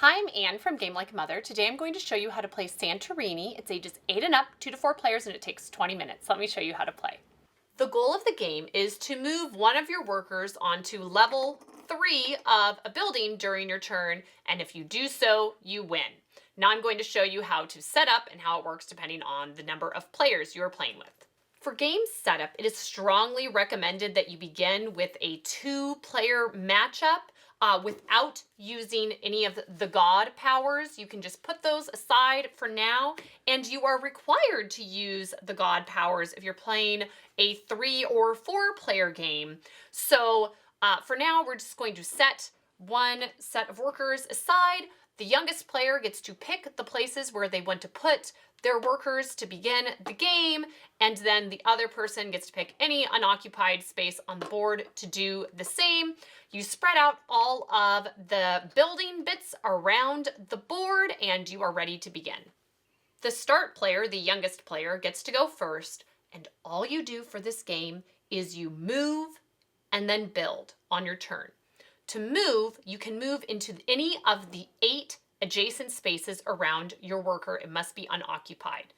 Hi, I'm Anne from Game Like a Mother. Today I'm going to show you how to play Santorini. It's ages 8 and up, 2 to 4 players, and it takes 20 minutes. Let me show you how to play. The goal of the game is to move one of your workers onto level 3 of a building during your turn, and if you do so, you win. Now I'm going to show you how to set up and how it works depending on the number of players you are playing with. For game setup, it is strongly recommended that you begin with a 2-player matchup without using any of the god powers. You can just put those aside for now, and you are required to use the god powers if you're playing a 3 or 4-player game. So for now, we're just going to set one set of workers aside. The youngest player gets to pick the places where they want to put their workers to begin the game, and then the other person gets to pick any unoccupied space on the board to do the same. You spread out all of the building bits around the board, and you are ready to begin. The start player, the youngest player, gets to go first, and all you do for this game is you move and then build on your turn. To move, you can move into any of the 8 adjacent spaces around your worker. It must be unoccupied.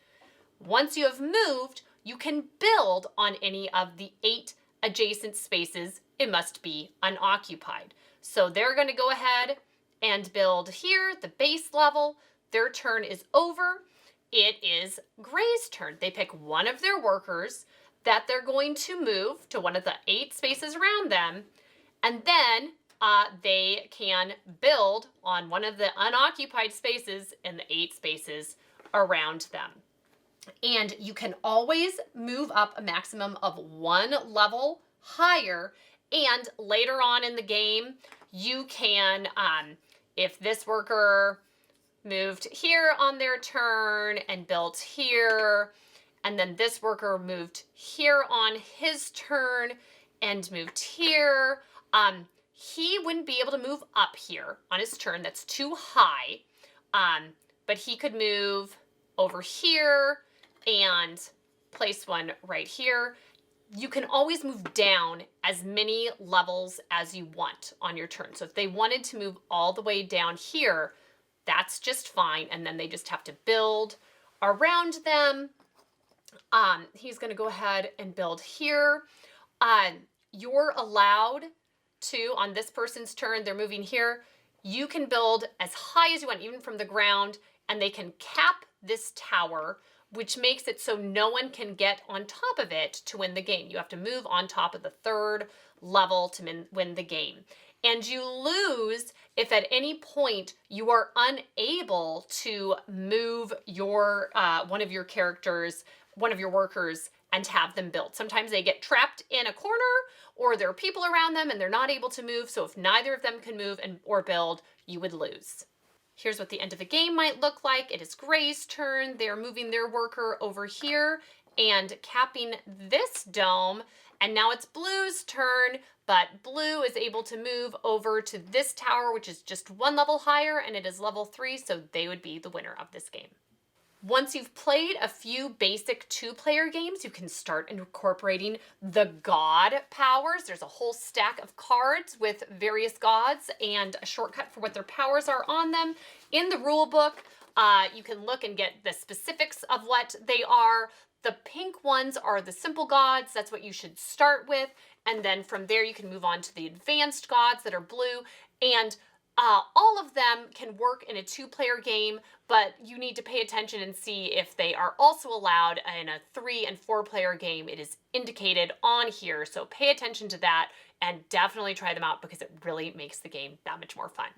Once you have moved, you can build on any of the 8 adjacent spaces. It must be unoccupied. So they're going to go ahead and build here, the base level. Their turn is over. It is Gray's turn. They pick one of their workers that they're going to move to one of the 8 spaces around them, and then they can build on one of the unoccupied spaces in the 8 spaces around them. And you can always move up a maximum of 1 level higher. And later on in the game, you can, if this worker moved here on their turn and built here, and then this worker moved here on his turn and moved here, he wouldn't be able to move up here on his turn. That's too high. But he could move over here and place one right here. You can always move down as many levels as you want on your turn. So if they wanted to move all the way down here, that's just fine. And then they just have to build around them. He's going to go ahead and build here. You're allowed to, on this person's turn, they're moving here, you can build as high as you want, even from the ground, and they can cap this tower, which makes it so no one can get on top of it to win the game. You have to move on top of the 3rd level to win the game. And you lose if at any point you are unable to move your one of your characters, one of your workers, and have them build. Sometimes they get trapped in a corner, or there are people around them and they're not able to move. So if neither of them can move or build, you would lose. Here's what the end of the game might look like. It is Gray's turn. They're moving their worker over here and capping this dome. And now it's Blue's turn, but Blue is able to move over to this tower, which is just 1 level higher, and it is level 3, so they would be the winner of this game. Once you've played a few basic 2-player games, you can start incorporating the god powers. There's a whole stack of cards with various gods and a shortcut for what their powers are on them. In the rule book, you can look and get the specifics of what they are. The pink ones are the simple gods. That's what you should start with. And then from there, you can move on to the advanced gods that are blue. And all of them can work in a 2-player game, but you need to pay attention and see if they are also allowed in a 3 and 4-player game. It is indicated on here, so pay attention to that and definitely try them out because it really makes the game that much more fun.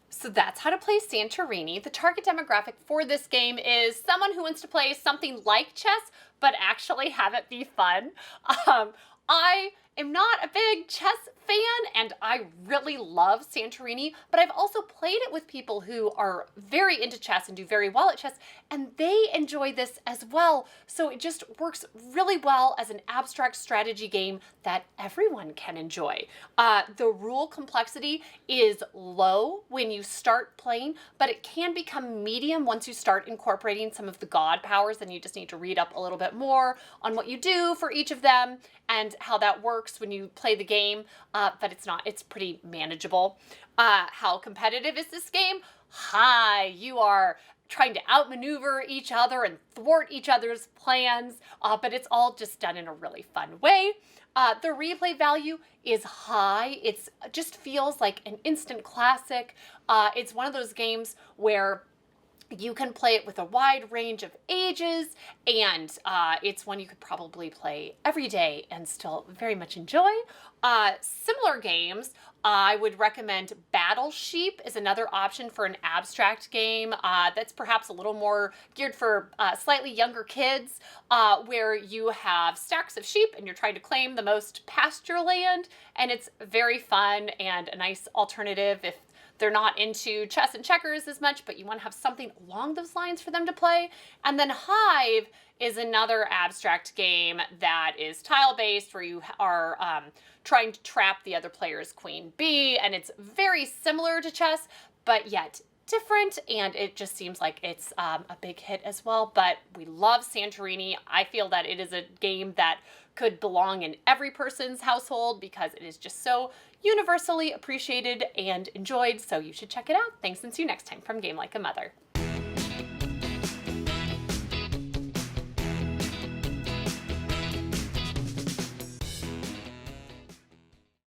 So that's how to play Santorini. The target demographic for this game is someone who wants to play something like chess, but actually have it be fun. I am not a big chess fan, and I really love Santorini, but I've also played it with people who are very into chess and do very well at chess, and they enjoy this as well. So it just works really well as an abstract strategy game that everyone can enjoy. The rule complexity is low when you start playing, but it can become medium once you start incorporating some of the god powers, and you just need to read up a little bit more on what you do for each of them and how that works. works when you play the game, but it's pretty manageable. How competitive is this game? High. You are trying to outmaneuver each other and thwart each other's plans, but it's all just done in a really fun way. The replay value is high. It just feels like an instant classic. It's one of those games where you can play it with a wide range of ages, and it's one you could probably play every day and still very much enjoy. Similar games, I would recommend Battle Sheep is another option for an abstract game that's perhaps a little more geared for slightly younger kids, where you have stacks of sheep and you're trying to claim the most pasture land, and it's very fun and a nice alternative if they're not into chess and checkers as much, but you want to have something along those lines for them to play. And then Hive is another abstract game that is tile-based, where you are trying to trap the other player's queen bee, and it's very similar to chess, but yet different, and it just seems like it's a big hit as well. But we love Santorini. I feel that it is a game that could belong in every person's household because it is just so universally appreciated and enjoyed, so you should check it out. Thanks, and see you next time from Game Like a Mother.